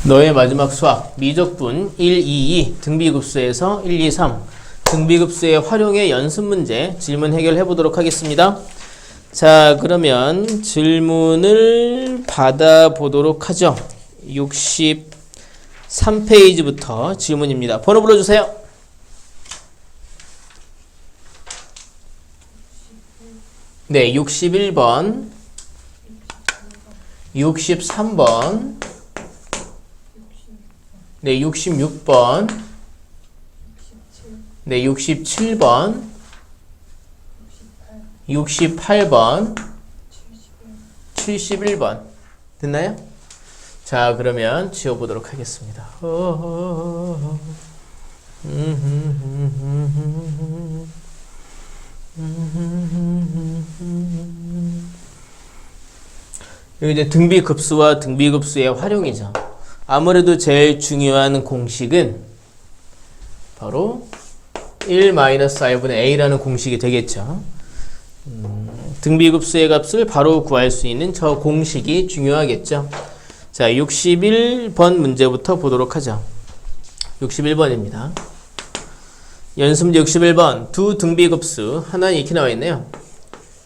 너의 마지막 수학 미적분 1, 2, 2 등비급수에서 1, 2, 3 등비급수의 활용의 연습 문제 질문 해결해 보도록 하겠습니다. 자, 그러면 질문을 받아 보도록 하죠. 63페이지부터 질문입니다. 번호 불러주세요. 네, 61번 63번 네, 66번 네, 67번 68번 71번 됐나요? 자, 그러면 지워보도록 하겠습니다. 여기 이제 등비급수와 등비급수의 활용이죠. 아무래도 제일 중요한 공식은 바로 1-r분의 a라는 공식이 되겠죠. 등비급수의 값을 바로 구할 수 있는 저 공식이 중요하겠죠. 자, 61번 문제부터 보도록 하죠. 61번입니다. 연습문제 61번 두 등비급수 하나는 이렇게 나와 있네요.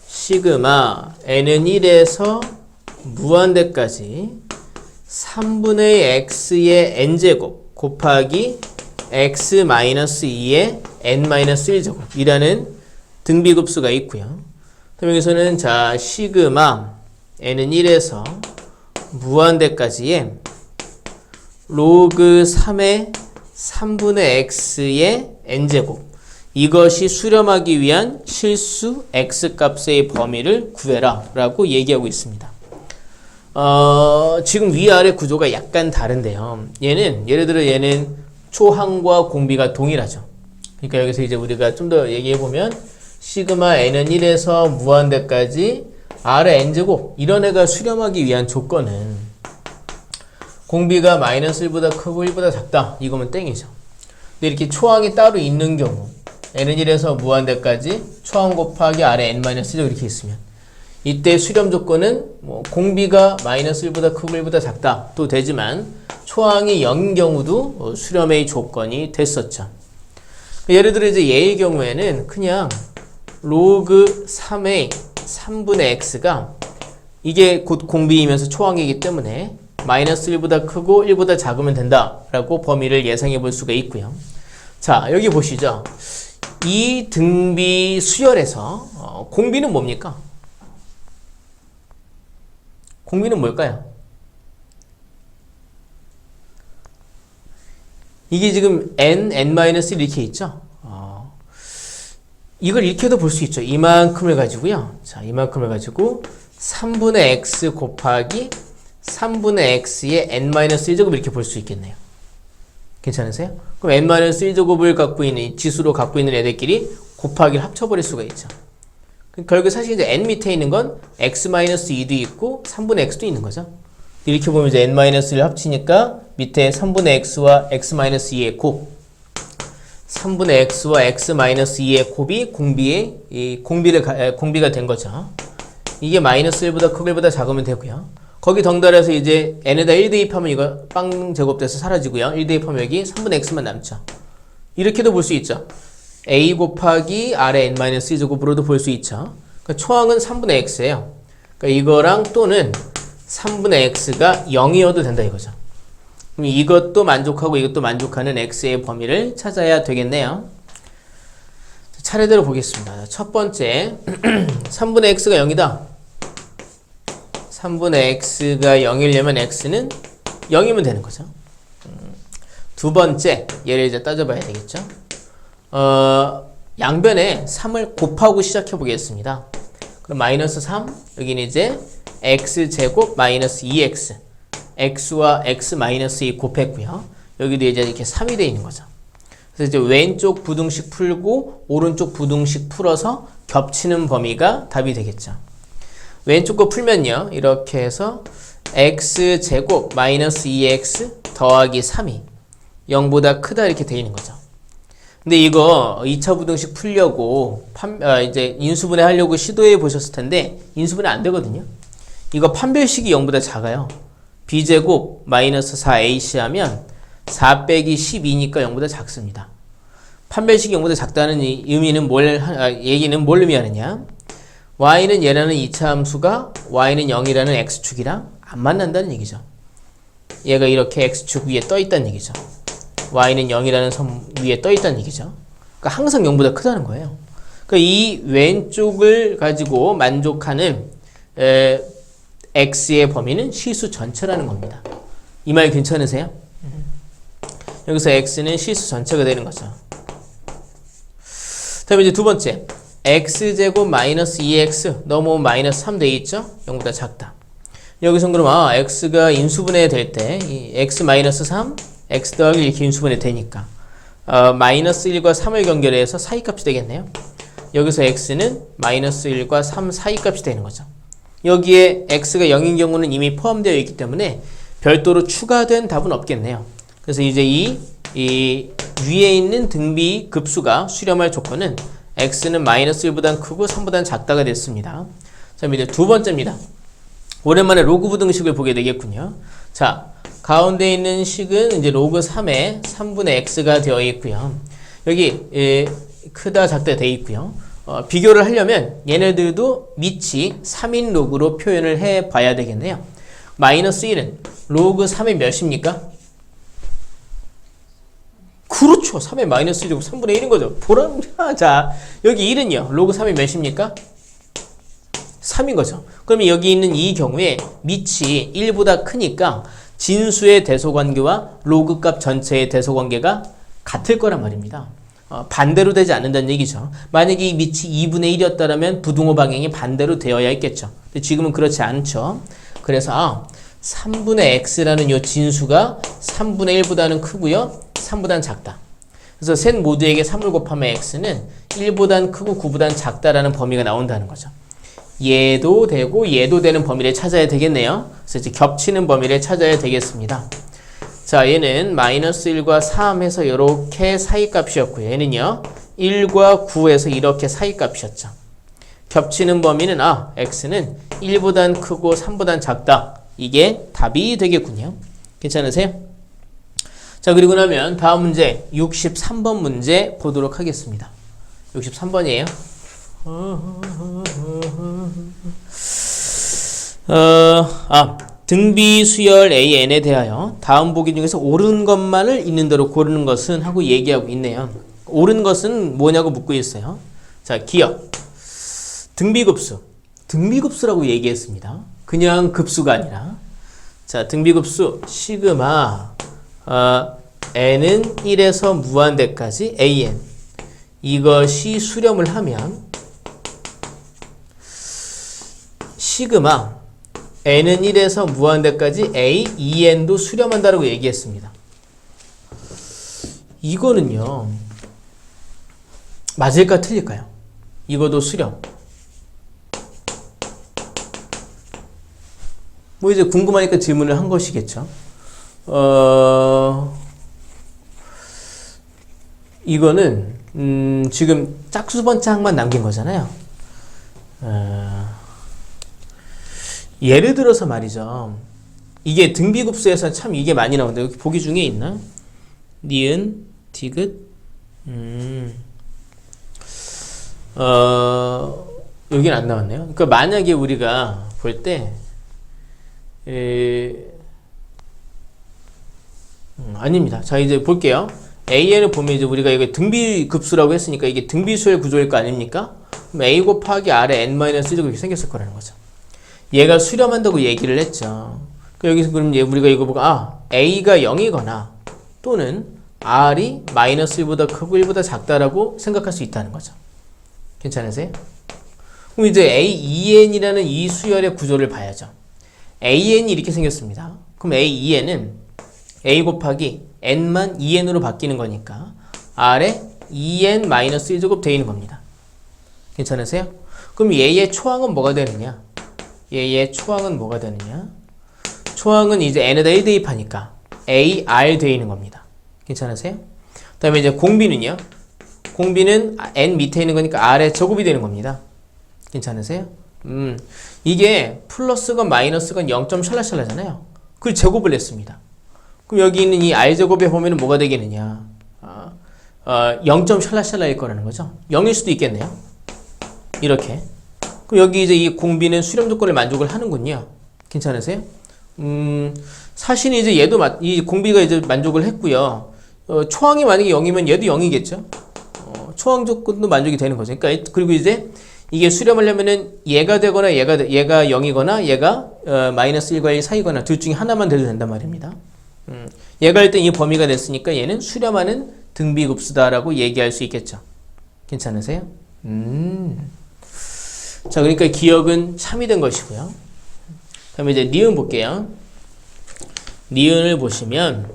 시그마 n은 1에서 무한대까지 3분의 x의 n제곱 곱하기 x-2의 n-1제곱 이라는 등비급수가 있고요. 그럼 여기서는 자, 시그마 n은 1에서 무한대까지의 로그 3의 3분의 x의 n제곱 이것이 수렴하기 위한 실수 x값의 범위를 구해라 라고 얘기하고 있습니다. 지금 위아래 구조가 약간 다른데요. 예를 들어 얘는 초항과 공비가 동일하죠. 그러니까 여기서 이제 우리가 좀 더 얘기해보면 시그마 n은 1에서 무한대까지 r의 n제곱 이런 애가 수렴하기 위한 조건은 공비가 -1보다 크고 1보다 작다 이거면 땡이죠. 근데 이렇게 초항이 따로 있는 경우 n은 1에서 무한대까지 초항 곱하기 r의 n-1제곱 이렇게 있으면 이때 수렴 조건은 뭐 공비가 -1보다 크고 1보다 작다 또 되지만 초항이 0인 경우도 수렴의 조건이 됐었죠. 예를 들어 이제 얘의 경우에는 그냥 로그 3의 3분의 x가 이게 곧 공비이면서 초항이기 때문에 -1보다 크고 1보다 작으면 된다라고 범위를 예상해 볼 수가 있고요. 자, 여기 보시죠. 이 등비 수열에서 공비는 뭡니까? 공비는 뭘까요? 이게 지금 n-1 이렇게 있죠? 이걸 이렇게도 볼 수 있죠. 이만큼을 가지고요. 자, 이만큼을 가지고 3분의 x 곱하기 3분의 x의 n-1제곱 이렇게 볼 수 있겠네요. 괜찮으세요? 그럼 n-1제곱을 갖고 있는, 지수로 갖고 있는 애들끼리 곱하기를 합쳐버릴 수가 있죠. 결국 사실 이제 n 밑에 있는 건 x-2도 있고 3분의 x도 있는 거죠. 이렇게 보면 이제 n-를 합치니까 밑에 3분의 x와 x-2의 곱 3분의 x와 x-2의 곱이 공비가 된 거죠. 이게 -1보다 크고 1보다 작으면 되고요. 거기 덩달아서 이제 n에다 1 대입하면 이거 빵 제곱돼서 사라지고요. 1 대입하면 여기 3분의 x만 남죠. 이렇게도 볼 수 있죠. a 곱하기 r의 n-2제곱으로도 볼 수 있죠. 그러니까 초항은 3분의 x예요. 그러니까 이거랑 또는 3분의 x가 0이어도 된다 이거죠. 그럼 이것도 만족하고 이것도 만족하는 x의 범위를 찾아야 되겠네요. 차례대로 보겠습니다. 첫 번째 3분의 x가 0이다. 3분의 x가 0이려면 x는 0이면 되는 거죠. 두 번째 얘를 이제 따져봐야 되겠죠. 양변에 3을 곱하고 시작해 보겠습니다. 그럼 -3 여기는 이제 x제곱 -2x x와 x-2 곱했고요. 여기도 이제 이렇게 3이 되어 있는 거죠. 그래서 이제 왼쪽 부등식 풀고 오른쪽 부등식 풀어서 겹치는 범위가 답이 되겠죠. 왼쪽 거 풀면요. 이렇게 해서 x제곱 -2x 더하기 3이 0보다 크다 이렇게 되어 있는 거죠. 근데 이거 2차 부등식 풀려고 이제 인수분해 하려고 시도해 보셨을 텐데 인수분해 안 되거든요. 이거 판별식이 0보다 작아요. b제곱 마이너스 4ac 하면 4 빼기 12니까 0보다 작습니다. 판별식이 0보다 작다는 의미는 얘기는 뭘 의미하느냐? y는 얘라는 2차 함수가 y는 0이라는 x축이랑 안 만난다는 얘기죠. 얘가 이렇게 x축 위에 떠 있다는 얘기죠. y는 0이라는 선 위에 떠 있다는 얘기죠. 그러니까 항상 0보다 크다는 거예요. 그러니까 이 왼쪽을 가지고 만족하는 x의 범위는 실수 전체라는 겁니다. 이 말 괜찮으세요? 여기서 x는 실수 전체가 되는 거죠. 다음에 이제 두 번째, x제곱 마이너스 2x 넘어오면 마이너스 3 돼 있죠? 0보다 작다. 여기서 그럼 x가 인수분해 될 때 이 x 마이너스 3, x 더하기 이렇게 인수분해 되니까 마이너스 1과 3을 연결해서 사이값이 되겠네요. 여기서 x는 마이너스 1과 3 사이값이 되는 거죠. 여기에 x가 0인 경우는 이미 포함되어 있기 때문에 별도로 추가된 답은 없겠네요. 그래서 이제 이 위에 있는 등비 급수가 수렴할 조건은 x는 마이너스 1보다 크고 3보다 작다가 됐습니다. 자, 이제 두 번째입니다. 오랜만에 로그 부등식을 보게 되겠군요. 자, 가운데 있는 식은 이제 로그 3에 3분의 x가 되어 있고요. 여기 크다 작다 되어 있고요. 비교를 하려면 얘네들도 밑이 3인 로그로 표현을 해 봐야 되겠네요. 마이너스 1은 로그 3의 몇입니까? 그렇죠. 3의 마이너스 1이고 3분의 1인 거죠. 보라. 자, 여기 1은요. 로그 3의 몇입니까? 3인 거죠. 그러면 여기 있는 이 경우에 밑이 1보다 크니까 진수의 대소관계와 로그 값 전체의 대소관계가 같을 거란 말입니다. 반대로 되지 않는다는 얘기죠. 만약에 이 밑이 2분의 1이었다면 부등호 방향이 반대로 되어야 했겠죠. 근데 지금은 그렇지 않죠. 그래서 3분의 x라는 이 진수가 3분의 1보다는 크고요. 3보다는 작다. 그래서 셋 모두에게 3을 곱하면 x는 1보단 크고 9보단 작다라는 범위가 나온다는 거죠. 얘도 되고 얘도 되는 범위를 찾아야 되겠네요. 그래서 이제 겹치는 범위를 찾아야 되겠습니다. 자, 얘는 마이너스 1과 3 해서 이렇게 사이값이었고요. 얘는요 1과 9에서 이렇게 사이값이었죠. 겹치는 범위는 x는 1보단 크고 3보단 작다. 이게 답이 되겠군요. 괜찮으세요? 자, 그리고 나면 다음 문제 63번 문제 보도록 하겠습니다. 63번이에요. 등비 수열 AN에 대하여 다음 보기 중에서 옳은 것만을 있는 대로 고르는 것은 하고 얘기하고 있네요. 옳은 것은 뭐냐고 묻고 있어요. 자, 기억. 등비급수. 등비급수라고 얘기했습니다. 그냥 급수가 아니라. 자, 등비급수 시그마 n은 1에서 무한대까지 an. 이것이 수렴을 하면 시그마 n은 1에서 무한대까지 a, 2n도 수렴한다라고 얘기했습니다. 이거는요 맞을까 틀릴까요? 이거도 수렴. 뭐 이제 궁금하니까 질문을 한 것이겠죠. 이거는 지금 짝수 번짝만 남긴 거잖아요. 예를 들어서 말이죠. 이게 등비급수에서 참 이게 많이 나오는데 여기 보기 중에 있나? 니은, 디귿, 여기는 안 나왔네요. 그러니까 만약에 우리가 볼 때 아닙니다. 자, 이제 볼게요. AN을 보면 이제 우리가 이거 등비급수라고 했으니까 이게 등비수열 구조일 거 아닙니까? 그럼 A 곱하기 R에 N-1 이렇게 생겼을 거라는 거죠. 얘가 수렴한다고 얘기를 했죠. 여기서 그럼 우리가 이거 보고 A가 0이거나 또는 R이 마이너스 1보다 크고 1보다 작다라고 생각할 수 있다는 거죠. 괜찮으세요? 그럼 이제 AEN이라는 이 수열의 구조를 봐야죠. AN이 이렇게 생겼습니다. 그럼 AEN은 A 곱하기 N만 2N으로 바뀌는 거니까 R에 2N-1제곱 되어 있는 겁니다. 괜찮으세요? 그럼 얘의 초항은 뭐가 되느냐? 얘의 초항은 뭐가 되느냐? 초항은 이제 N에다 1 대입하니까 AR 되어 있는 겁니다. 괜찮으세요? 그 다음에 이제 공비는요? 공비는 N 밑에 있는 거니까 R의 제곱이 되는 겁니다. 괜찮으세요? 이게 플러스건 마이너스건 0점 샬라샬라잖아요. 그걸 제곱을 했습니다. 그럼 여기 있는 이 r제곱에 보면 뭐가 되겠느냐. 0점 샬라샬라일 거라는 거죠. 0일 수도 있겠네요. 이렇게. 그럼 여기 이제 이 공비는 수렴 조건을 만족을 하는군요. 괜찮으세요? 사실은 이제 얘도 이 공비가 이제 만족을 했고요. 초항이 만약에 0이면 얘도 0이겠죠. 초항 조건도 만족이 되는 거죠. 그러니까 그리고 이제 이게 수렴하려면은 얘가 되거나 얘가 0이거나 얘가 마이너스 1과 1 사이거나 둘 중에 하나만 돼도 된단 말입니다. 얘가 일단 이 범위가 됐으니까 얘는 수렴하는 등비급수다라고 얘기할 수 있겠죠. 괜찮으세요? 자, 그러니까 기억은 참이 된 것이고요. 다음에 이제 니은 볼게요. 니은을 보시면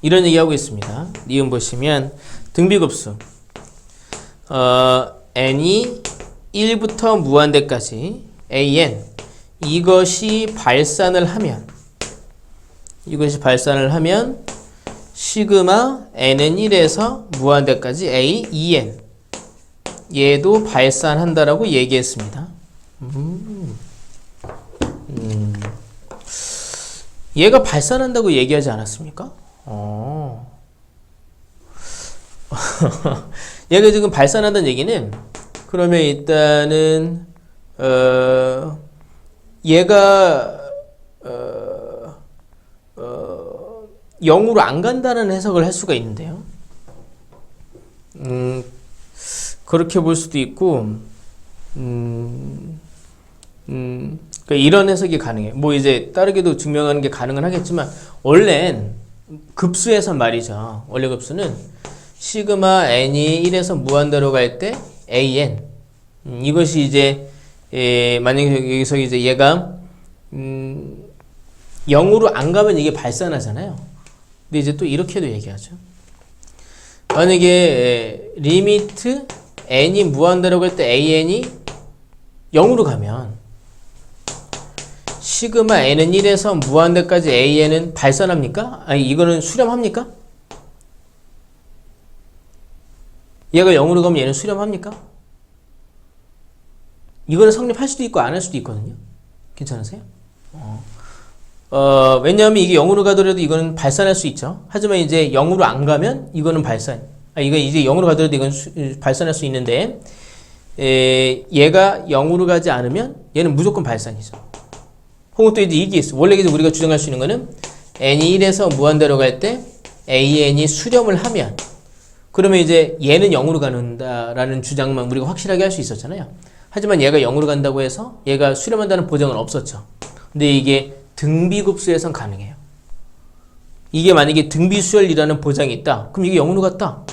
이런 얘기하고 있습니다. 니은 보시면 등비급수 n이 1부터 무한대까지 an 이것이 발산을 하면 시그마 n은 1에서 무한대까지 a 2n 얘도 발산한다라고 얘기했습니다. 얘가 발산한다고 얘기하지 않았습니까? 얘가 지금 발산한다는 얘기는 그러면 일단은 얘가 0으로 안 간다는 해석을 할 수가 있는데요. 그렇게 볼 수도 있고 그러니까 이런 해석이 가능해요. 뭐 이제 다르게도 증명하는 게 가능은 하겠지만 원래는 급수에선 말이죠. 원래 급수는 시그마 n이 1에서 무한대로 갈 때 an 이것이 이제 만약에 여기서 이제 얘가 0으로 안 가면 이게 발산하잖아요. 근데 이제 또 이렇게도 얘기하죠. 만약에 리미트 n이 무한대로 갈 때 an이 0으로 가면 시그마 n은 1에서 무한대까지 an은 발산합니까? 아니 이거는 수렴합니까? 얘가 0으로 가면 얘는 수렴합니까? 이거는 성립할 수도 있고 안 할 수도 있거든요. 괜찮으세요? 왜냐하면 이게 0으로 가더라도 이거는 발산할 수 있죠. 하지만 이제 0으로 안 가면 이거는 이거 이제 0으로 가더라도 이건 발산할 수 있는데 얘가 0으로 가지 않으면 얘는 무조건 발산이죠. 혹은 또 이제 이게 있어. 원래 우리가 주장할 수 있는 거는 n이 1에서 무한대로 갈 때 an이 수렴을 하면 그러면 이제 얘는 0으로 가는다라는 주장만 우리가 확실하게 할 수 있었잖아요. 하지만 얘가 0으로 간다고 해서 얘가 수렴한다는 보장은 없었죠. 근데 이게 등비급수에선 가능해요. 이게 만약에 등비수열이라는 보장이 있다. 그럼 이게 0으로 갔다.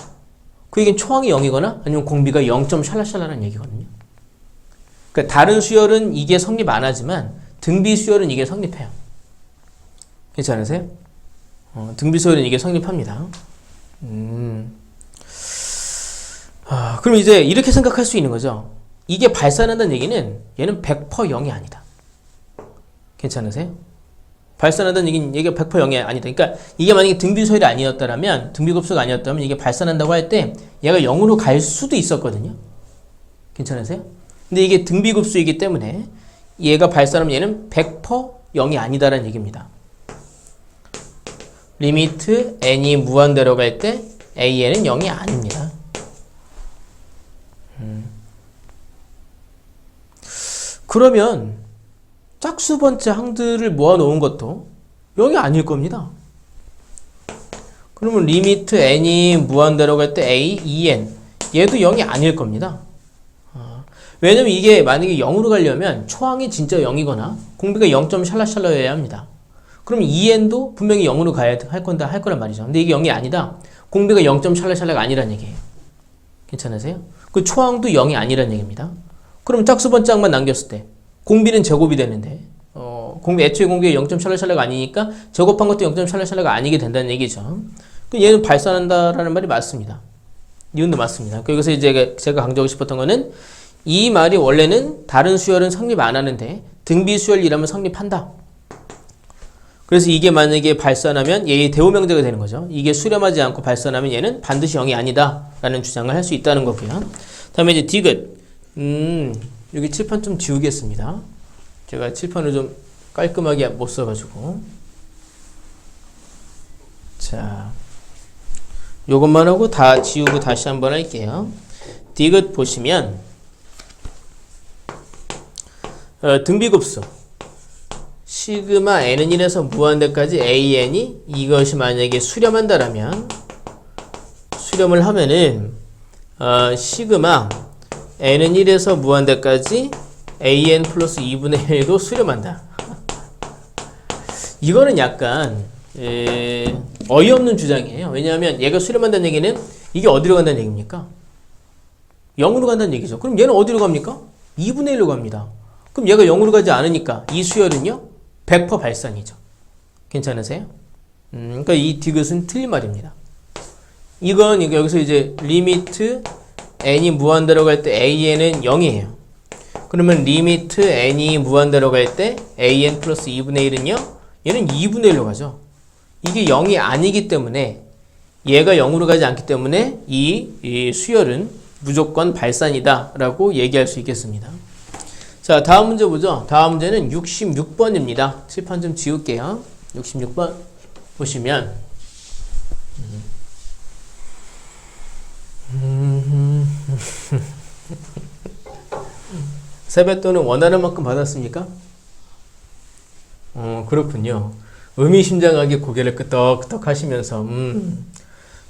그 얘기는 초항이 0이거나 아니면 공비가 0점 샬라샬라라는 얘기거든요. 그러니까 다른 수열은 이게 성립 안 하지만 등비수열은 이게 성립해요. 괜찮으세요? 등비수열은 이게 성립합니다. 그럼 이제 이렇게 생각할 수 있는 거죠. 이게 발산한다는 얘기는 얘는 100% 0이 아니다. 괜찮으세요? 발산한다는 얘기는 얘가 100% 0이 아니다. 그러니까 이게 만약에 등비수열이 아니었다면 등비급수가 아니었다면 이게 발산한다고 할 때 얘가 0으로 갈 수도 있었거든요. 괜찮으세요? 근데 이게 등비급수이기 때문에 얘가 발산하면 얘는 100% 0이 아니다라는 얘기입니다. 리미트 n이 무한대로 갈 때 an은 0이 아닙니다. 그러면 짝수 번째 항들을 모아놓은 것도 0이 아닐 겁니다. 그러면 리미트 n이 무한대로 갈 때 a, 2n 얘도 0이 아닐 겁니다. 왜냐면 이게 만약에 0으로 가려면 초항이 진짜 0이거나 공비가 0점 샬라샬라여야 합니다. 그럼 2n도 분명히 0으로 가야 할 거란 말이죠. 근데 이게 0이 아니다. 공비가 0점 샬라샬라가 아니란 얘기예요. 괜찮으세요? 그 초항도 0이 아니란 얘기입니다. 그럼 짝수 번짝만 남겼을 때 공비는 제곱이 되는데 애초에 공비가 0점 샬라샬라가 아니니까 제곱한 것도 0점 샬라샬라가 아니게 된다는 얘기죠. 얘는 발산한다라는 말이 맞습니다. 이윤도 맞습니다. 여기서 이제 제가 강조하고 싶었던 거는 이 말이 원래는 다른 수열은 성립 안 하는데 등비수열이라면 성립한다. 그래서 이게 만약에 발산하면 얘의 대오명제가 되는 거죠. 이게 수렴하지 않고 발산하면 얘는 반드시 0이 아니다 라는 주장을 할 수 있다는 거고요. 다음에 이제 디귿 여기 칠판 좀 지우겠습니다. 제가 칠판을 좀 깔끔하게 못 써가지고. 자, 요것만 하고 다 지우고 다시 한번 할게요. 디귿 보시면 등비급수 시그마 n은 1에서 무한대까지 an이 이것이 만약에 수렴한다라면 수렴을 하면은 시그마 n은 1에서 무한대까지 an 플러스 2분의 1도 수렴한다. 이거는 약간 어이없는 주장이에요. 왜냐하면 얘가 수렴한다는 얘기는 이게 어디로 간다는 얘기입니까? 0으로 간다는 얘기죠. 그럼 얘는 어디로 갑니까? 2분의 1로 갑니다. 그럼 얘가 0으로 가지 않으니까 이 수열은요 100% 발산이죠. 괜찮으세요? 그러니까 이 디귿은 틀린 말입니다. 이건 여기서 이제 리미트 n이 무한대로 갈 때 an은 0이에요. 그러면 리미트 n이 무한대로 갈 때 an 플러스 2분의 1은요 얘는 2분의 1로 가죠. 이게 0이 아니기 때문에 얘가 0으로 가지 않기 때문에 이 수열은 무조건 발산이다 라고 얘기할 수 있겠습니다. 자, 다음 문제 보죠. 다음 문제는 66번입니다. 칠판 좀 지울게요. 66번 보시면 세뱃돈은 원하는 만큼 받았습니까? 그렇군요. 의미심장하게 고개를 끄덕끄덕 하시면서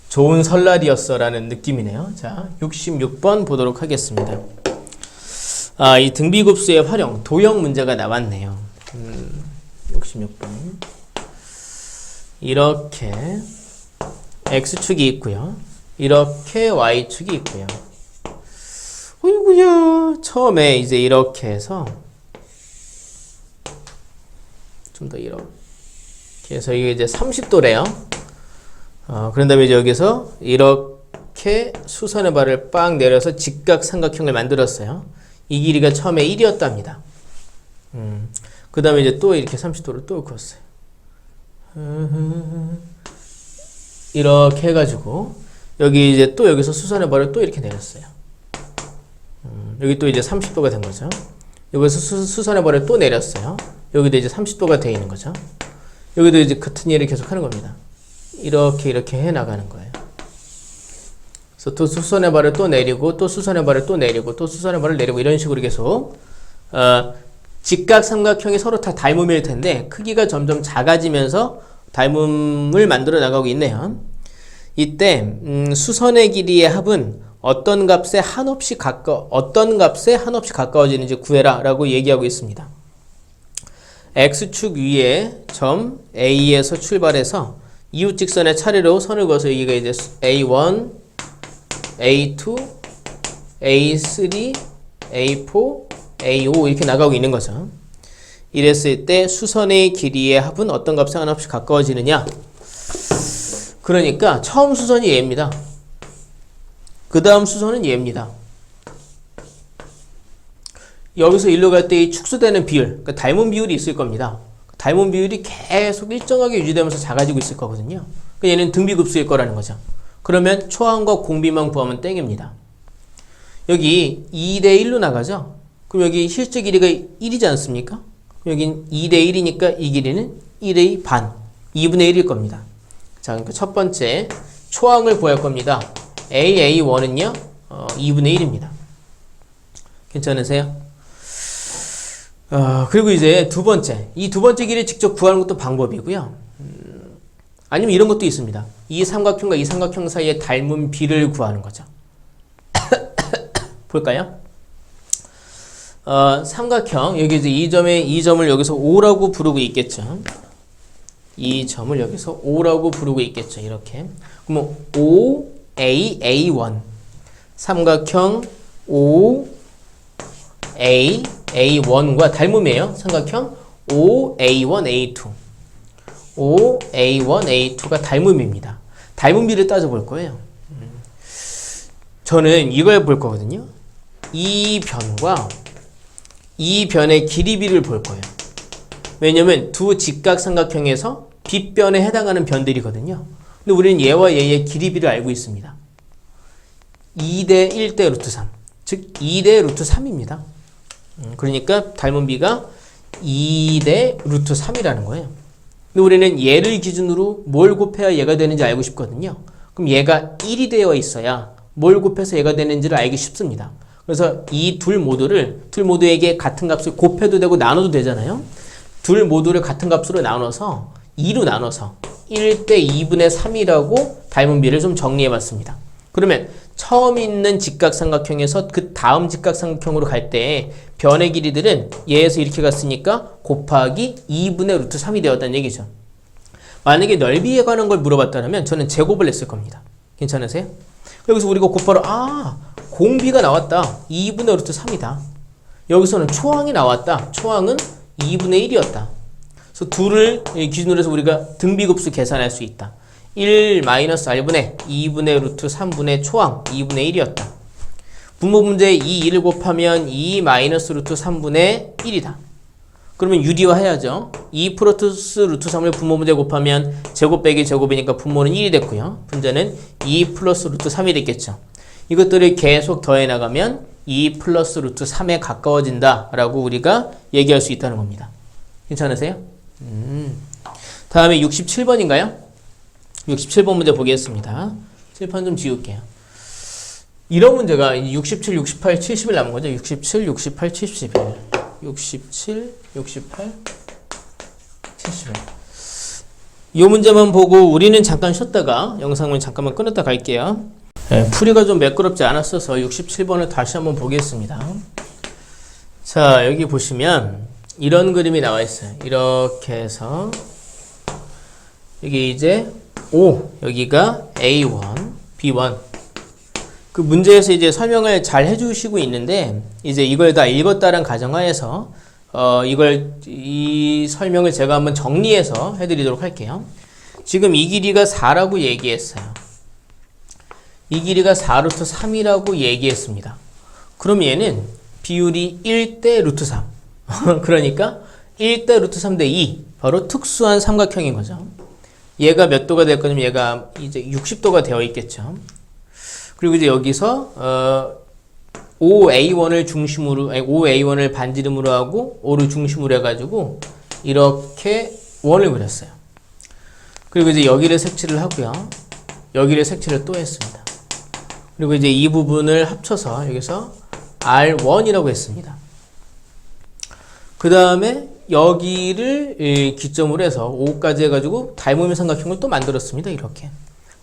좋은 설날이었어 라는 느낌이네요. 자, 66번 보도록 하겠습니다. 이 등비급수의 활용, 도형 문제가 나왔네요. 66번. 이렇게 x축이 있고요. 이렇게 y축이 있고요. 어이구야, 처음에 이제 이렇게 해서 좀 더 이렇게 해서 이게 이제 30도래요. 그런 다음에 이제 여기서 이렇게 수선의 발을 빡 내려서 직각삼각형을 만들었어요. 이 길이가 처음에 1이었답니다. 그 다음에 이제 또 이렇게 30도를 또 그었어요. 이렇게 해가지고 여기 이제 또 여기서 수선의 발을 또 이렇게 내렸어요. 여기 또 이제 30도가 된 거죠. 여기서 수선의 발을 또 내렸어요. 여기도 이제 30도가 되어 있는 거죠. 여기도 이제 같은 일을 계속 하는 겁니다. 이렇게 해 나가는 거예요. 그래서 또 수선의 발을 또 내리고 또 수선의 발을 또 내리고 또 수선의 발을 내리고 이런 식으로 계속 직각삼각형이 서로 다 닮음일 텐데 크기가 점점 작아지면서 닮음을 만들어 나가고 있네요. 이때 수선의 길이의 합은 어떤 값에 한없이 가까워지는지 구해라 라고 얘기하고 있습니다. x축 위에 점 A에서 출발해서 이웃직선의 차례로 선을 그어서 이게 이제 A1, A2, A3, A4, A5 이렇게 나가고 있는 거죠. 이랬을 때 수선의 길이의 합은 어떤 값에 한없이 가까워지느냐? 그러니까 처음 수선이 얘입니다. 그 다음 수선은 얘입니다. 여기서 일로 갈 때 이 축소되는 비율, 그러니까 닮은 비율이 있을 겁니다. 닮은 비율이 계속 일정하게 유지되면서 작아지고 있을 거거든요. 그러니까 얘는 등비급수일 거라는 거죠. 그러면 초항과 공비만 구하면 땡입니다. 여기 2대 1로 나가죠. 그럼 여기 실제 길이가 1이지 않습니까? 여긴 2대 1이니까 이 길이는 1의 반, 2분의 1일 겁니다. 자, 그러니까 첫 번째 초항을 구할 겁니다. A1은요 2분의 1입니다. 괜찮으세요? 그리고 이제 두 번째, 이 두 번째 길이 직접 구하는 것도 방법이고요. 아니면 이런 것도 있습니다. 이 삼각형과 이 삼각형 사이의 닮은 비를 구하는 거죠. 볼까요? 삼각형, 여기 이제 이 점을 여기서 O라고 부르고 있겠죠. 이 점을 여기서 O라고 부르고 있겠죠. 이렇게. 그러면 OAA1. 삼각형 OAA1과 닮음이에요. 삼각형 OA1A2. OA1A2가 닮음입니다. 닮음비를 따져볼 거예요. 저는 이걸 볼 거거든요. 이 변과 이 변의 길이비를 볼 거예요. 왜냐면 두 직각삼각형에서 빗변에 해당하는 변들이거든요. 근데 우리는 얘와 얘의 길이비를 알고 있습니다. 2대 1대 루트 3. 즉 2대 루트 3입니다. 그러니까 닮은비가 2 대 루트 3이라는 거예요. 근데 우리는 얘를 기준으로 뭘 곱해야 얘가 되는지 알고 싶거든요. 그럼 얘가 1이 되어 있어야 뭘 곱해서 얘가 되는지를 알기 쉽습니다. 그래서 이 둘 모두에게 같은 값을 곱해도 되고 나눠도 되잖아요. 둘 모두를 같은 값으로 나눠서 2로 나눠서 1 대 2분의 3이라고 닮은 비를 좀 정리해 봤습니다. 그러면 처음 있는 직각삼각형에서 그 다음 직각삼각형으로 갈 때 변의 길이들은 얘에서 이렇게 갔으니까 곱하기 2분의 루트 3이 되었다는 얘기죠. 만약에 넓이에 관한 걸 물어봤다면 저는 제곱을 했을 겁니다. 괜찮으세요? 여기서 우리가 곱하러 공비가 나왔다. 2분의 루트 3이다. 여기서는 초항이 나왔다. 초항은 2분의 1이었다. 그래서 둘을 기준으로 해서 우리가 등비급수 계산할 수 있다. 1-r분의 2분의 루트 3분의 초항 2분의 1이었다. 분모 문제에 이 1을 곱하면 2 마이너스 루트 3분의 1이다. 그러면 유리화 해야죠. 2 플러스 루트 3을 분모 문제에 곱하면 제곱 빼기 제곱이니까 분모는 1이 됐고요. 분자는 2 플러스 루트 3이 됐겠죠. 이것들을 계속 더해 나가면 2 플러스 루트 3에 가까워진다 라고 우리가 얘기할 수 있다는 겁니다. 괜찮으세요? 다음에 67번인가요? 67번 문제 보겠습니다. 칠판 좀 지울게요. 이런 문제가 67, 68, 70일 남은 거죠. 67, 68, 71. 67, 68, 71. 이 문제만 보고 우리는 잠깐 쉬었다가 영상을 잠깐만 끊었다 갈게요. 네, 풀이가 좀 매끄럽지 않았어서 67번을 다시 한번 보겠습니다. 자, 여기 보시면 이런 그림이 나와 있어요. 이렇게 해서 여기 이제 O, 여기가 A1, B1. 그 문제에서 이제 설명을 잘 해주시고 있는데, 이제 이걸 다 읽었다는 가정하에서, 이 설명을 제가 한번 정리해서 해드리도록 할게요. 지금 이 길이가 4라고 얘기했어요. 이 길이가 4루트 3이라고 얘기했습니다. 그럼 얘는 비율이 1대 루트 3. 그러니까 1대 루트 3대 2. 바로 특수한 삼각형인 거죠. 얘가 몇 도가 될 거냐면 얘가 이제 60도가 되어 있겠죠. 그리고 이제 여기서 OA1을 중심으로, OA1을 반지름으로 하고 O를 중심으로 해가지고 이렇게 원을 그렸어요. 그리고 이제 여기를 색칠을 하고요. 여기를 색칠을 또 했습니다. 그리고 이제 이 부분을 합쳐서 여기서 R1이라고 했습니다. 그 다음에 여기를 기점으로 해서 5까지 해가지고 닮음의 삼각형을 또 만들었습니다. 이렇게.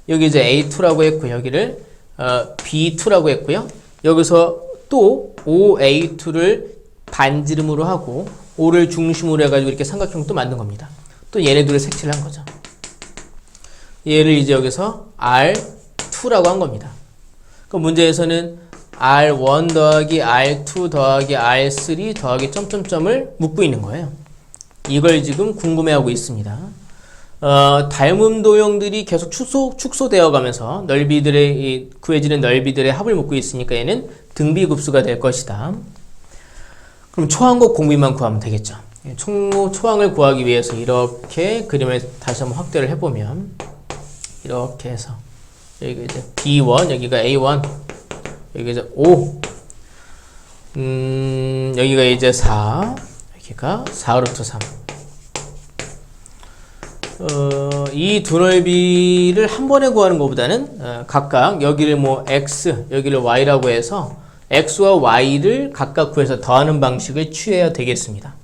여기 이제 A2라고 했고, 여기를 B2라고 했고요. 여기서 또 OA2를 반지름으로 하고, O를 중심으로 해가지고 이렇게 삼각형을 또 만든 겁니다. 또 얘네들을 색칠을 한 거죠. 얘를 이제 여기서 R2라고 한 겁니다. 그 문제에서는 R1 더하기 R2 더하기 R3 더하기 점점점을 묻고 있는 거예요. 이걸 지금 궁금해하고 있습니다. 닮음 도형들이 계속 축소되어 가면서 구해지는 넓이들의 합을 묻고 있으니까 얘는 등비급수가 될 것이다. 그럼 초항과 공비만 구하면 되겠죠. 초항을 구하기 위해서 이렇게 그림을 다시 한번 확대를 해보면 이렇게 해서 여기가 이제 B1, 여기가 A1, 여기가 이제 5, 여기가 이제 4, 여기가 4루트 3. 이 두 넓이를 한 번에 구하는 것보다는 각각 여기를 뭐 X, 여기를 Y라고 해서 X와 Y를 각각 구해서 더하는 방식을 취해야 되겠습니다.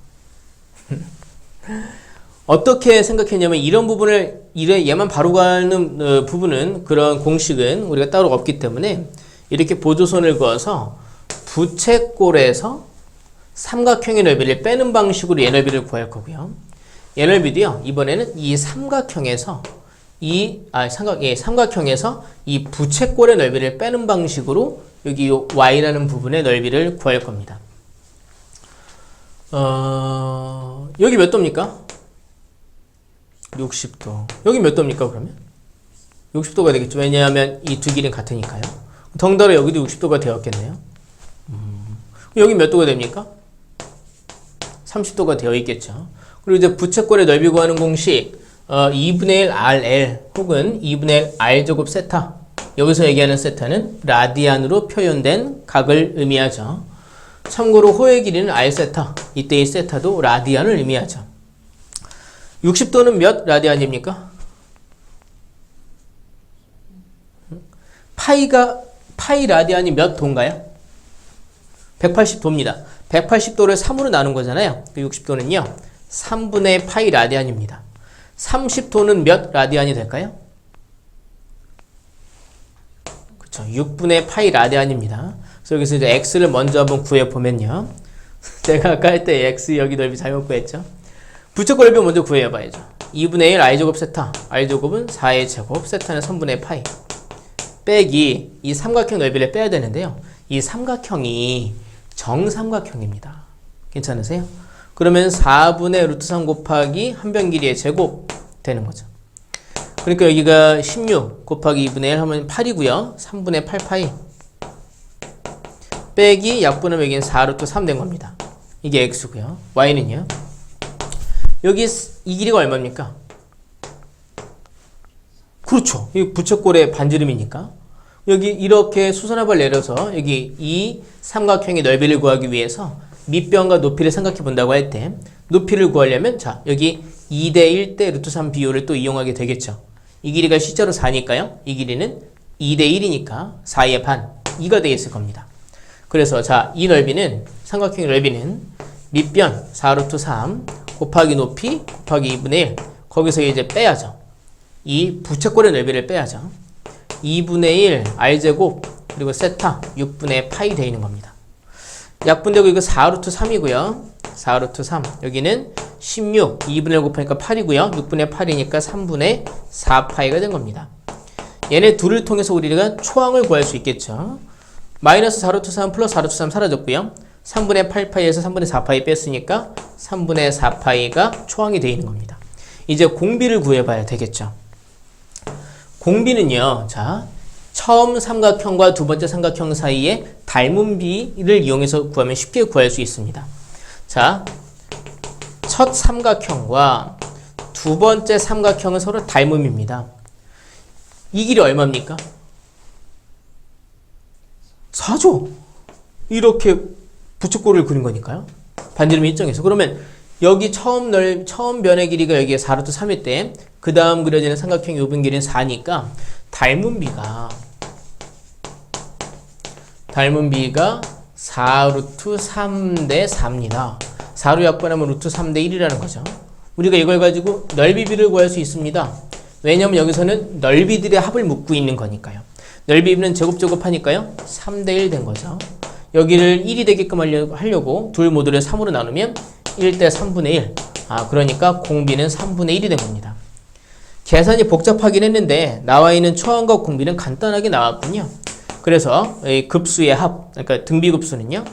어떻게 생각했냐면 이런 부분을 얘만 바로 가는 부분은 그런 공식은 우리가 따로 없기 때문에 이렇게 보조선을 그어서 부채꼴에서 삼각형의 넓이를 빼는 방식으로 얘 넓이를 구할 거고요. 얘 넓이도요. 이번에는 이 삼각형에서 삼각형에서 이 부채꼴의 넓이를 빼는 방식으로 여기 y라는 부분의 넓이를 구할 겁니다. 여기 몇 도입니까? 60도. 여기 몇 도입니까, 그러면? 60도가 되겠죠. 왜냐하면 이 두 길이는 같으니까요. 덩달아 여기도 60도가 되었겠네요. 여기 몇 도가 됩니까? 30도가 되어 있겠죠. 그리고 이제 부채꼴의 넓이 구하는 공식, 2분의 1 RL 혹은 2분의 1 R제곱 세타. 여기서 얘기하는 세타는 라디안으로 표현된 각을 의미하죠. 참고로 호의 길이는 r 세타, 이때의 세타도 라디안을 의미하죠. 60도는 몇 라디안입니까? 파이 라디안이 몇 도인가요? 180도입니다. 180도를 3으로 나눈 거잖아요. 60도는요. 3분의 파이 라디안입니다. 30도는 몇 라디안이 될까요? 그렇죠. 6분의 파이 라디안입니다. 그래서 여기서 이제 x를 먼저 한번 구해보면요. 제가 아까 할 때 x 여기 넓이 잘못 구했죠. 부채꼴 넓이 먼저 구해봐야죠. 2분의 1 i제곱 세타, i제곱은 4의 제곱, 세타는 3분의 파이 빼기 이 삼각형 넓이를 빼야 되는데요. 이 삼각형이 정삼각형입니다. 괜찮으세요? 그러면 4분의 루트 3 곱하기 한 변 길이의 제곱 되는 거죠. 그러니까 여기가 16 곱하기 2분의 1 하면 8이고요. 3분의 8파이 빼기 약분하면 여기는 4루트 3 된 겁니다. 이게 x고요. y는요. 여기 이 길이가 얼마입니까? 그렇죠. 이 부채꼴의 반지름이니까. 여기 이렇게 수선합을 내려서 여기 이 삼각형의 넓이를 구하기 위해서 밑변과 높이를 생각해 본다고 할 때 높이를 구하려면 자 여기 2대 1대 루트 3 비율을 또 이용하게 되겠죠. 이 길이가 실제로 4니까요. 이 길이는 2대 1이니까 4의 반 2가 되겠을 겁니다. 그래서 자 이 넓이는 삼각형의 넓이는 밑변 4루트 3 곱하기 높이 곱하기 2분의 1 거기서 이제 빼야죠. 이 부채꼴의 넓이를 빼야죠. 2분의 1 r제곱 그리고 세타 6분의 파이 되어 있는 겁니다. 약분되고 이거 4루트 3이고요. 4루트 3 여기는 16 2분의 1 곱하니까 8이고요. 6분의 8이니까 3분의 4파이가 된 겁니다. 얘네 둘을 통해서 우리가 초항을 구할 수 있겠죠. 마이너스 4루트 3 플러스 4루트 3 사라졌고요. 3분의 8파이에서 3분의 4파이 뺐으니까 3분의 4파이가 초항이 되어 있는 겁니다. 이제 공비를 구해봐야 되겠죠. 공비는요. 자, 처음 삼각형과 두 번째 삼각형 사이에 닮은 비를 이용해서 구하면 쉽게 구할 수 있습니다. 자, 첫 삼각형과 두 번째 삼각형은 서로 닮음입니다. 이 길이 얼마입니까? 4죠. 이렇게 부채꼴을 그린 거니까요. 반지름이 일정해서. 그러면 여기 처음 변의 길이가 여기에 4루트 3일 때 그 다음 그려지는 삼각형 요분 길이는 4니까 닮은 비가 4루트 3대 4입니다. 4로 약분하면 루트 3대 1이라는 거죠. 우리가 이걸 가지고 넓이비를 구할 수 있습니다. 왜냐하면 여기서는 넓이들의 합을 묻고 있는 거니까요. 넓이비는 제곱하니까요. 3대 1 된 거죠. 여기를 1이 되게끔 하려고 둘 모두를 3으로 나누면 1대 3분의 1. 그러니까 공비는 3분의 1이 된 겁니다. 계산이 복잡하긴 했는데 나와 있는 초항과 공비는 간단하게 나왔군요. 그래서 이 급수의 합, 그러니까 등비급수는요.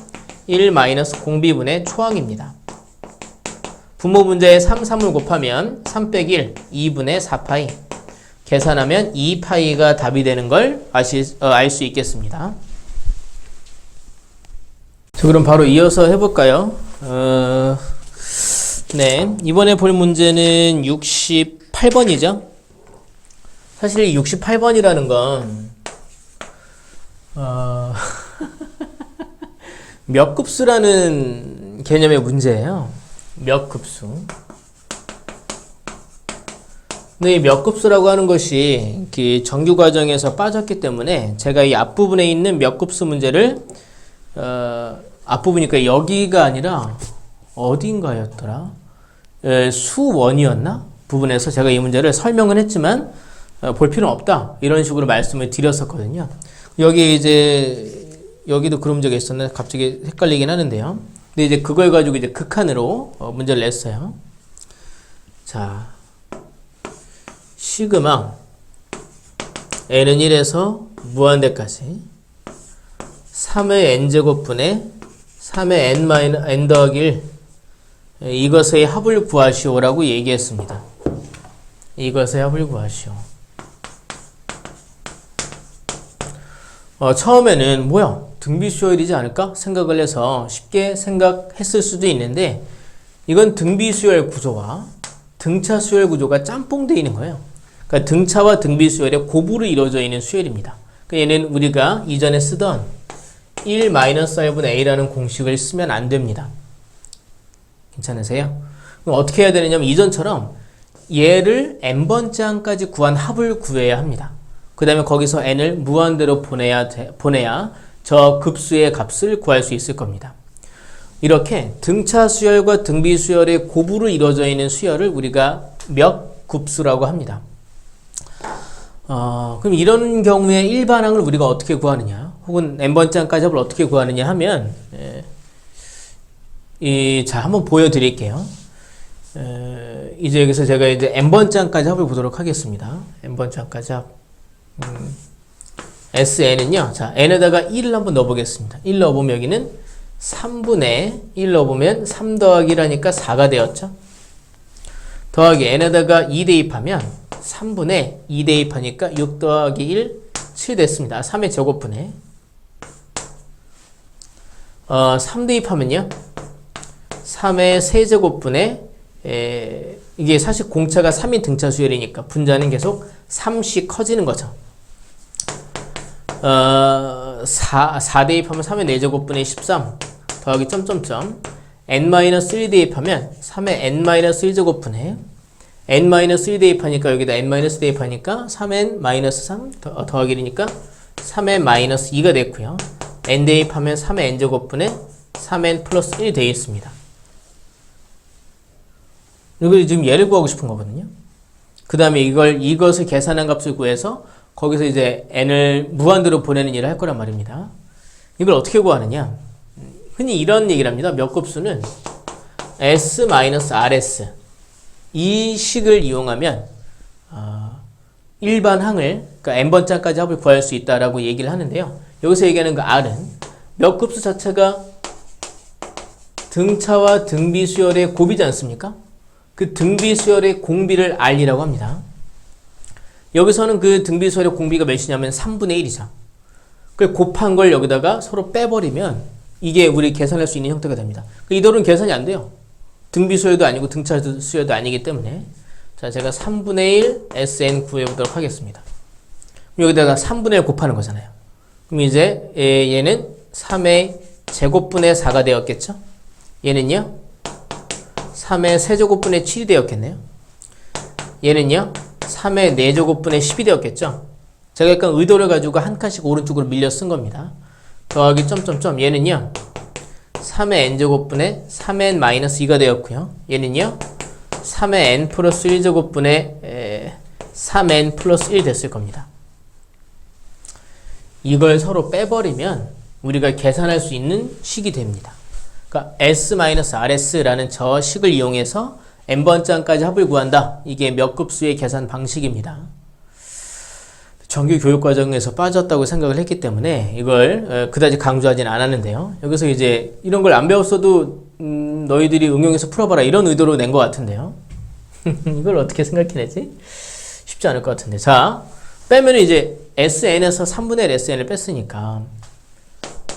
1 마이너스 공비분의 초항입니다. 분모 문제에 3, 3을 곱하면 3 빼기 1, 2분의 4파이. 계산하면 2파이가 답이 되는 걸 알 수 있겠습니다. 자, 그럼 바로 이어서 해볼까요? 네, 이번에 볼 문제는 68번이죠. 사실 68번이라는 건 몇 급수라는 개념의 문제예요. 몇 급수. 근데 이 몇 급수라고 하는 것이 정규 과정에서 빠졌기 때문에 제가 이 앞부분에 있는 몇 급수 문제를 앞부분이니까 여기가 아니라 어딘가였더라? 수원이었나? 부분에서 제가 이 문제를 설명은 했지만 볼 필요는 없다. 이런 식으로 말씀을 드렸었거든요. 여기 이제 여기도 그런 문제가 있었는데 갑자기 헷갈리긴 하는데요. 근데 이제 그걸 가지고 이제 극한으로 문제를 냈어요. 자, 시그마 n은 1에서 무한대까지 3의 n제곱분의 3의 n 더하기 1 이것의 합을 구하시오라고 얘기했습니다. 이것의 합을 구하시오. 처음에는 뭐야? 등비수열이지 않을까? 생각을 해서 쉽게 생각했을 수도 있는데 이건 등비수열 구조와 등차 수열 구조가 짬뽕되어 있는 거예요. 그러니까 등차와 등비수열의 고부로 이루어져 있는 수열입니다. 그러니까 얘는 우리가 이전에 쓰던 1-r분의 a라는 공식을 쓰면 안 됩니다. 괜찮으세요? 그럼 어떻게 해야 되느냐면 이전처럼 얘를 n번째 항까지 구한 합을 구해야 합니다. 그 다음에 거기서 n을 무한대로 보내야 저 급수의 값을 구할 수 있을 겁니다. 이렇게 등차 수열과 등비 수열의 곱으로 이루어져 있는 수열을 우리가 몇 급수라고 합니다. 그럼 이런 경우에 일반항을 우리가 어떻게 구하느냐, 혹은 n번째 항까지 합을 어떻게 구하느냐 하면, 자, 한번 보여드릴게요. 이제 여기서 제가 이제 n번째 항까지 합을 보도록 하겠습니다. n번째 항까지 합. SN은요, 자, n에다가 1을 한번 넣어보겠습니다. 1 넣어보면 여기는 3분의 1 넣어보면 3 더하기 1하니까 4가 되었죠. 더하기 n에다가 2 대입하면 3분의 2 대입하니까 6 더하기 1, 7 됐습니다. 3의 제곱분의 3 대입하면요 3의 세제곱분의 이게 사실 공차가 3인 등차 수열이니까 분자는 계속 3씩 커지는 거죠. 4 대입하면 3의 4제곱분의 13 더하기 점점점 n-1 대입하면 3의 n-1제곱분의 n-1 대입하니까 여기다 n-1 대입하니까 3n-3 더하기 1이니까 3n 2가 됐고요. n 대입하면 3의 n제곱분의 3n 플러스 1이 되어 있습니다. 이걸 지금 얘를 구하고 싶은 거거든요. 그 다음에 이것을 계산한 값을 구해서 거기서 이제 n을 무한대로 보내는 일을 할 거란 말입니다. 이걸 어떻게 구하느냐? 흔히 이런 얘기를 합니다. 몇 급수는 S-RS 이 식을 이용하면 일반 항을, 그러니까 n번째 항까지 합을 구할 수 있다라고 얘기를 하는데요. 여기서 얘기하는 그 R은 몇 급수 자체가 등차와 등비 수열의 곱이지 않습니까? 그 등비 수열의 공비를 R이라고 합니다. 여기서는 그 등비 수열의 공비가 몇이냐면 3분의 1이죠. 그 곱한 걸 여기다가 서로 빼버리면 이게 우리 계산할 수 있는 형태가 됩니다. 이대로는 계산이 안 돼요. 등비 수열도 아니고 등차 수열도 아니기 때문에. 자, 제가 3분의 1 SN 구해보도록 하겠습니다. 여기다가 3분의 1 곱하는 거잖아요. 그럼 이제 얘는 3의 제곱분의 4가 되었겠죠? 얘는요 3의 세제곱분의 7이 되었겠네요. 얘는요 3의 4제곱분의 10이 되었겠죠? 제가 약간 의도를 가지고 한 칸씩 오른쪽으로 밀려 쓴 겁니다. 더하기 점점점 얘는요 3의 n제곱분의 3n-2가 되었고요. 얘는요 3의 n 플러스 1제곱분의 3n 플러스 1 됐을 겁니다. 이걸 서로 빼버리면 우리가 계산할 수 있는 식이 됩니다. 그러니까 S-RS라는 저 식을 이용해서 n번째 항까지 합을 구한다. 이게 몇 급수의 계산 방식입니다. 정규 교육과정에서 빠졌다고 생각을 했기 때문에 이걸 그다지 강조하진 않았는데요. 여기서 이제 이런 걸 안 배웠어도 너희들이 응용해서 풀어봐라 이런 의도로 낸 것 같은데요. 이걸 어떻게 생각해내지? 쉽지 않을 것 같은데. 자, 빼면 이제 SN에서 3분의 1 SN을 뺐으니까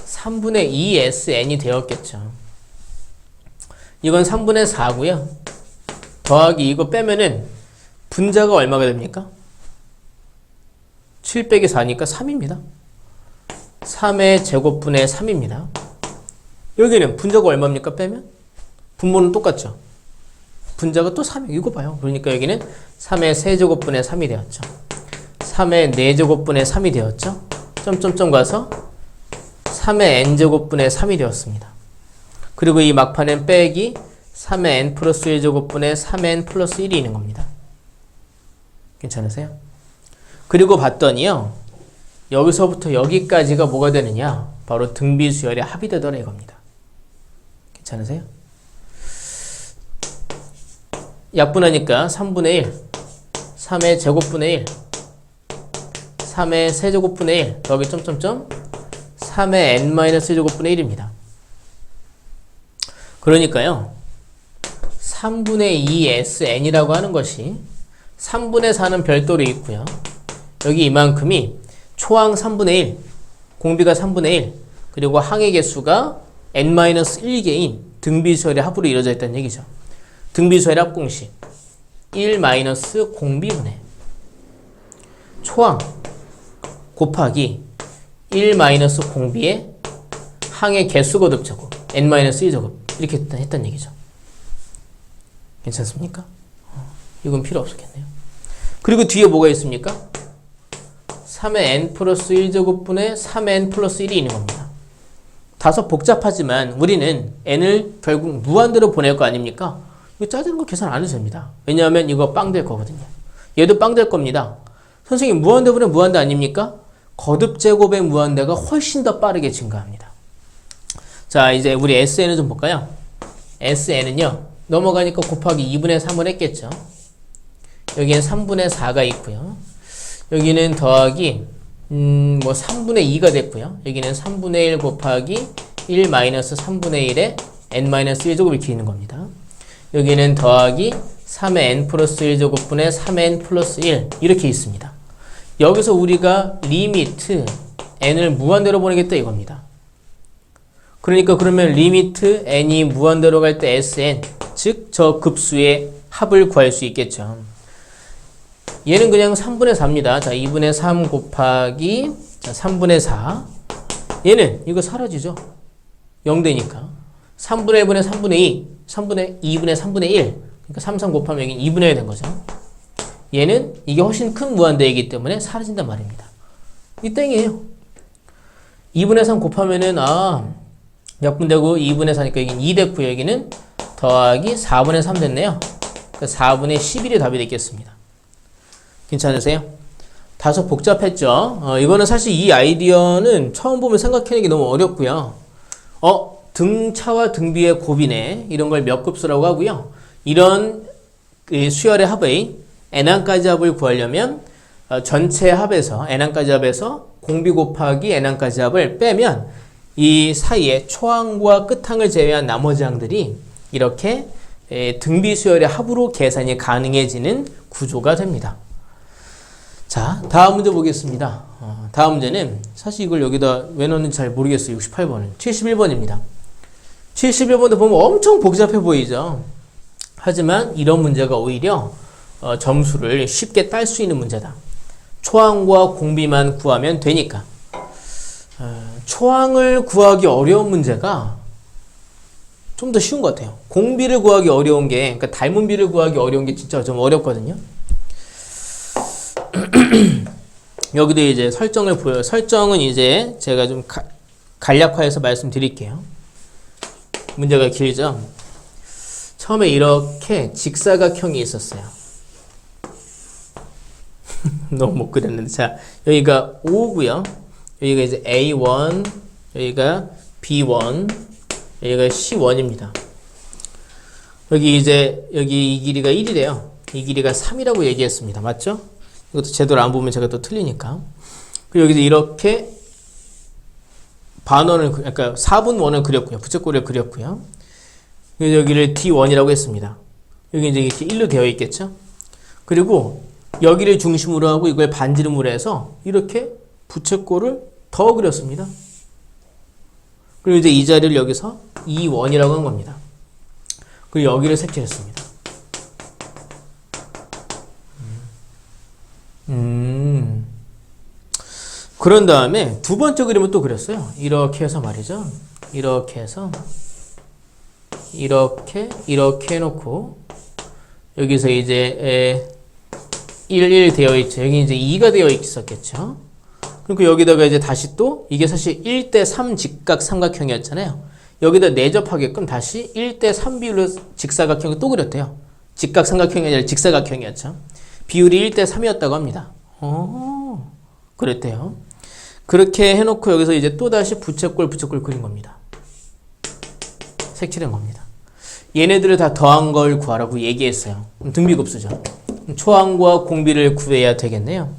3분의 2 SN이 되었겠죠. 이건 3분의 4고요. 더하기 이거 빼면은 분자가 얼마가 됩니까? 7 빼기 4니까 3입니다. 3의 제곱분의 3입니다. 여기는 분자가 얼마입니까? 빼면? 분모는 똑같죠. 분자가 또 3. 이거 봐요. 그러니까 여기는 3의 세제곱분의 3이 되었죠. 3의 4제곱분의 3이 되었죠. 점점점 가서 3의 n제곱분의 3이 되었습니다. 그리고 이 막판엔 빼기 3의 n 플러스 1제곱분의 3n 플러스 1이 있는 겁니다. 괜찮으세요? 그리고 봤더니요. 여기서부터 여기까지가 뭐가 되느냐? 바로 등비수열의 합이 되더라 이겁니다. 괜찮으세요? 약분하니까 3분의 1, 3의 제곱분의 1, 3의 세제곱분의 1, 더하기 점점점 3의 n-제곱분의 1입니다. 그러니까요. 3분의 2SN이라고 하는 것이 3분의 4는 별도로 있고요. 여기 이만큼이 초항 3분의 1, 공비가 3분의 1, 그리고 항의 개수가 n-1개인 등비수열의 합으로 이루어져 있다는 얘기죠. 등비수열의 합 공식 1 공비분의 초항 곱하기 1 공비의 항의 개수 거듭 제곱 n-1 제곱 이렇게 했단 얘기죠. 괜찮습니까? 이건 필요 없었겠네요. 그리고 뒤에 뭐가 있습니까? 3의 n 플러스 1제곱분의 3의 n 플러스 1이 있는 겁니다. 다소 복잡하지만 우리는 n을 결국 무한대로 보낼 거 아닙니까? 이거 짜증 거 계산 안 해도 됩니다. 왜냐하면 이거 빵 될 거거든요. 얘도 빵 될 겁니다. 선생님 무한대분의 무한대 아닙니까? 거듭 제곱의 무한대가 훨씬 더 빠르게 증가합니다. 자, 이제 우리 SN을 좀 볼까요? SN은요, 넘어가니까 곱하기 2분의 3을 했겠죠. 여기엔 3분의 4가 있고요. 여기는 더하기, 3분의 2가 됐고요. 여기는 3분의 1 곱하기 1 마이너스 3분의 1에 n-1제곱 이렇게 있는 겁니다. 여기는 더하기 3의 n 플러스 1제곱분의 3의 n 플러스 1 이렇게 있습니다. 여기서 우리가 리미트 n을 무한대로 보내겠다 이겁니다. 그러니까 그러면 리미트 n이 무한대로 갈 때 sn, 즉 저 급수의 합을 구할 수 있겠죠. 얘는 그냥 3분의 4입니다. 자, 2분의 3 곱하기 3분의 4. 얘는 이거 사라지죠. 0 되니까. 3분의 1분의 3분의 2, 2분의 3분의 1. 그러니까 3, 3 곱하면 여기 2분의 1 된 거죠. 얘는 이게 훨씬 큰 무한대이기 때문에 사라진단 말입니다. 이 땡이에요. 2분의 3 곱하면은 약분되고 2분의 4니까 여기는 2 됐고 여기는 더하기 4분의 3 됐네요. 그러니까 4분의 11이 답이 되겠습니다. 괜찮으세요? 다소 복잡했죠? 이거는 사실 이 아이디어는 처음 보면 생각해내기 너무 어렵고요. 등차와 등비의 곱이네. 이런 걸 몇 급수라고 하고요. 이런 수열의 합의 n항까지 합을 구하려면 전체 합에서 n항까지 합에서 공비 곱하기 n항까지 합을 빼면 이 사이에 초항과 끝항을 제외한 나머지 항들이 이렇게 등비 수열의 합으로 계산이 가능해지는 구조가 됩니다. 자, 다음 문제 보겠습니다. 다음 문제는 사실 이걸 여기다 왜 넣는지 잘 모르겠어요. 68번은 71번입니다. 71번도 보면 엄청 복잡해 보이죠. 하지만 이런 문제가 오히려 점수를 쉽게 딸 수 있는 문제다. 초항과 공비만 구하면 되니까. 초항을 구하기 어려운 문제가 좀 더 쉬운 것 같아요. 공비를 구하기 어려운 게, 그러니까 닮은 비를 구하기 어려운 게 진짜 좀 어렵거든요. 여기도 이제 설정을 보여요. 설정은 이제 제가 좀 간략화해서 말씀드릴게요. 문제가 길죠? 처음에 이렇게 직사각형이 있었어요. 너무 못 그렸는데. 자, 여기가 O고요. 여기가 이제 A1, 여기가 B1, 여기가 C1입니다. 여기 이 길이가 1이래요. 이 길이가 3이라고 얘기했습니다. 맞죠? 이것도 제대로 안 보면 제가 또 틀리니까. 그리고 여기서 이렇게 반원을, 그러니까 4분원을 그렸고요. 부채꼴을 그렸고요. 여기를 D1이라고 했습니다. 여기 이제 이렇게 1로 되어 있겠죠? 그리고 여기를 중심으로 하고 이걸 반지름으로 해서 이렇게 부채꼴을 더 그렸습니다. 그리고 이제 이 자리를 여기서 E1이라고 한 겁니다. 그리고 여기를 색칠했습니다. 그런 다음에 두 번째 그림은 또 그렸어요. 이렇게 해서 말이죠. 이렇게 해서 이렇게 해놓고 여기서 이제 1 되어 있죠. 여기 이제 2가 되어 있었겠죠. 그리고 여기다가 이제 다시 또 이게 사실 1대 3 직각 삼각형이었잖아요. 여기다 내접하게끔 다시 1대 3 비율로 직사각형을 또 그렸대요. 직각 삼각형이 아니라 직사각형이었죠. 비율이 1대 3이었다고 합니다. 그랬대요. 그렇게 해놓고 여기서 이제 또 다시 부채꼴 그린 겁니다. 색칠한 겁니다. 얘네들을 다 더한 걸 구하라고 얘기했어요. 등비급수죠. 초항과 공비를 구해야 되겠네요.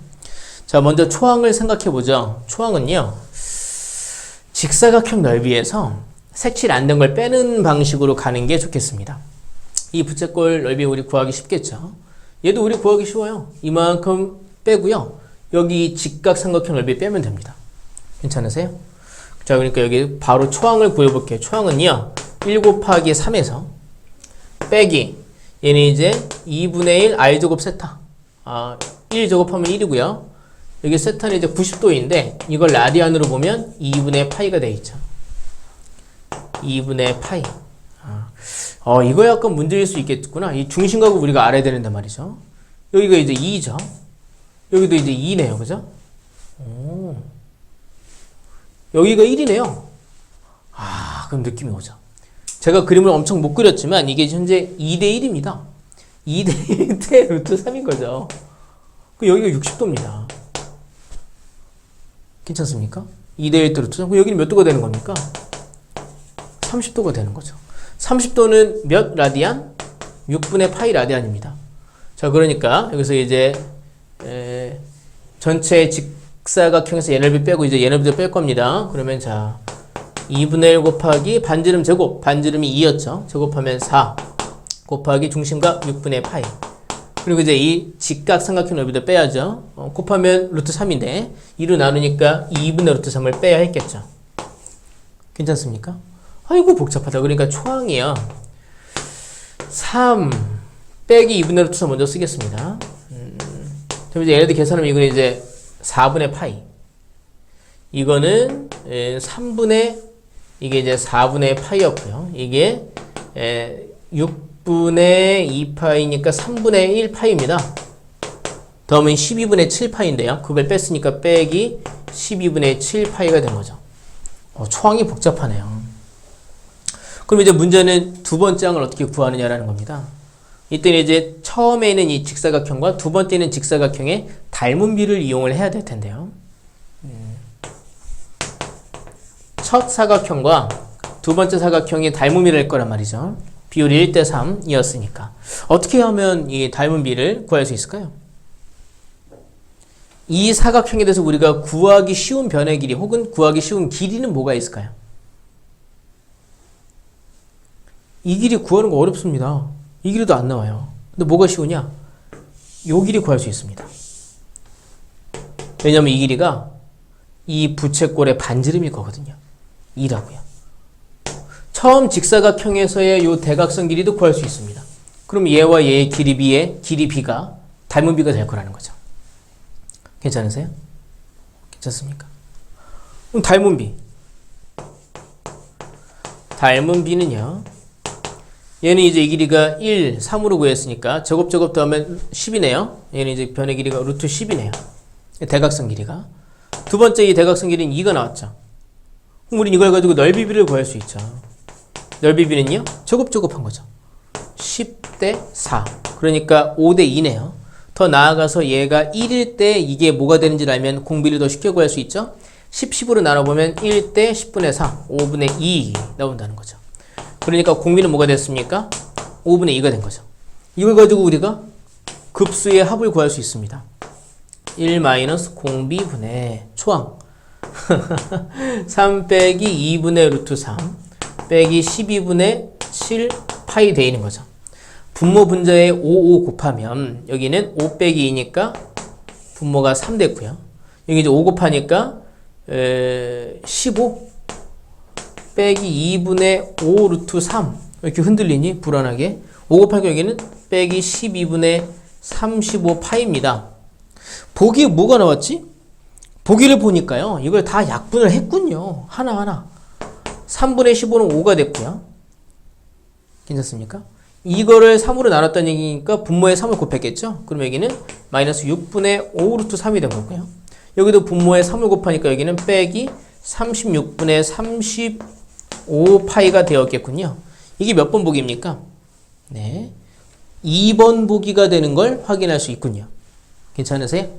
자, 먼저 초항을 생각해보죠. 초항은요, 직사각형 넓이에서 색칠 안 된 걸 빼는 방식으로 가는 게 좋겠습니다. 이 부채꼴 넓이 우리 구하기 쉽겠죠. 얘도 우리 구하기 쉬워요. 이만큼 빼고요. 여기 직각삼각형 넓이 빼면 됩니다. 괜찮으세요? 자, 그러니까 여기 바로 초항을 구해볼게요. 초항은요, 1 곱하기 3에서 빼기, 얘는 이제 2분의 1 r제곱 세타. 1 제곱하면 1이고요. 여기 세타는 이제 90도인데 이걸 라디안으로 보면 2분의 파이가 돼 있죠. 2분의 파이. 이거 약간 문제일 수 있겠구나. 이 중심각을 우리가 알아야 되는데 말이죠. 여기가 이제 2죠. 여기도 이제 2네요. 그죠? 여기가 1이네요. 그럼 느낌이 오죠. 제가 그림을 엄청 못 그렸지만 이게 현재 2대 1입니다. 2대 1대 루트 3인 거죠. 여기가 60도입니다. 괜찮습니까? 2대 1대 루트 3. 여기는 몇 도가 되는 겁니까? 30도가 되는 거죠. 30도는 몇 라디안? 6분의 파이 라디안입니다. 자, 그러니까 여기서 이제 전체 직사각형에서 얘네를 빼고 이제 얘네를 뺄 겁니다. 그러면 자, 2분의 1 곱하기 반지름 제곱, 반지름이 2였죠. 제곱하면 4 곱하기 중심각 6분의 파이. 그리고 이제 이 직각삼각형 넓이도 빼야죠. 곱하면 루트 3인데 2로 나누니까 2분의 루트 3을 빼야 했겠죠. 괜찮습니까? 아이고 복잡하다. 그러니까 초항이요. 3 빼기 2분의 루트 3 먼저 쓰겠습니다. 그럼 이제 얘네들 계산하면 이거는 이제 4분의 파이. 이거는 3분의 이게 이제 4분의 파이였고요. 이게 6분의 2파이니까 3분의 1파이입니다. 다음은 12분의 7파인데요. 그걸 뺐으니까 빼기 12분의 7파이가 된 거죠. 초항이 복잡하네요. 그럼 이제 문제는 두 번째 항을 어떻게 구하느냐라는 겁니다. 이때는 이제 처음에 있는 이 직사각형과 두 번째 있는 직사각형의 닮은 비를 이용을 해야 될 텐데요. 첫 사각형과 두 번째 사각형이 닮은 비를 할 거란 말이죠. 비율이 1대 3이었으니까. 어떻게 하면 이 닮은 비를 구할 수 있을까요? 이 사각형에 대해서 우리가 구하기 쉬운 변의 길이 혹은 구하기 쉬운 길이는 뭐가 있을까요? 이 길이 구하는 거 어렵습니다. 이 길이도 안 나와요. 근데 뭐가 쉬우냐? 요 길이 구할 수 있습니다. 왜냐면 이 길이가 이 부채꼴의 반지름일 거거든요. 2라고요. 처음 직사각형에서의 요 대각선 길이도 구할 수 있습니다. 그럼 얘와 얘의 길이 B의 길이 B가 닮은 B가 될 거라는 거죠. 괜찮으세요? 괜찮습니까? 그럼 닮은 B. 닮은 B는요. 얘는 이제 이 길이가 1, 3으로 구했으니까 제곱 더하면 10이네요. 얘는 이제 변의 길이가 루트 10이네요. 대각선 길이가. 두 번째 이 대각선 길이는 2가 나왔죠. 그럼 우린 이걸 가지고 넓이 B를 구할 수 있죠. 넓이 B는요. 제곱한 거죠. 10대 4. 그러니까 5대 2네요. 더 나아가서 얘가 1일 때 이게 뭐가 되는지를 알면 공비를 더 쉽게 구할 수 있죠. 10으로 나눠보면 1대 10분의 4, 5분의 2 나온다는 거죠. 그러니까 공비는 뭐가 됐습니까? 5분의 2가 된 거죠. 이걸 가지고 우리가 급수의 합을 구할 수 있습니다. 1 마이너스 공비분의 초항 3 빼기 2분의 루트 3 빼기 12분의 7 파이 돼 있는 거죠. 분모 분자에 5 곱하면 여기는 5 빼기 2니까 분모가 3 됐고요. 여기 이제 5 곱하니까 15 빼기 2분의 5 루트 3 이렇게 흔들리니 불안하게 5 곱하니까 여기는 빼기 12분의 35 파이입니다. 보기에 뭐가 나왔지? 보기를 보니까요. 이걸 다 약분을 했군요. 하나하나. 3분의 15는 5가 됐고요. 괜찮습니까? 이거를 3으로 나눴다는 얘기니까 분모에 3을 곱했겠죠? 그럼 여기는 마이너스 6분의 5 루트 3이 된 거고요. 여기도 분모에 3을 곱하니까 여기는 빼기 36분의 35파이가 되었겠군요. 이게 몇 번 보기입니까? 네. 2번 보기가 되는 걸 확인할 수 있군요. 괜찮으세요?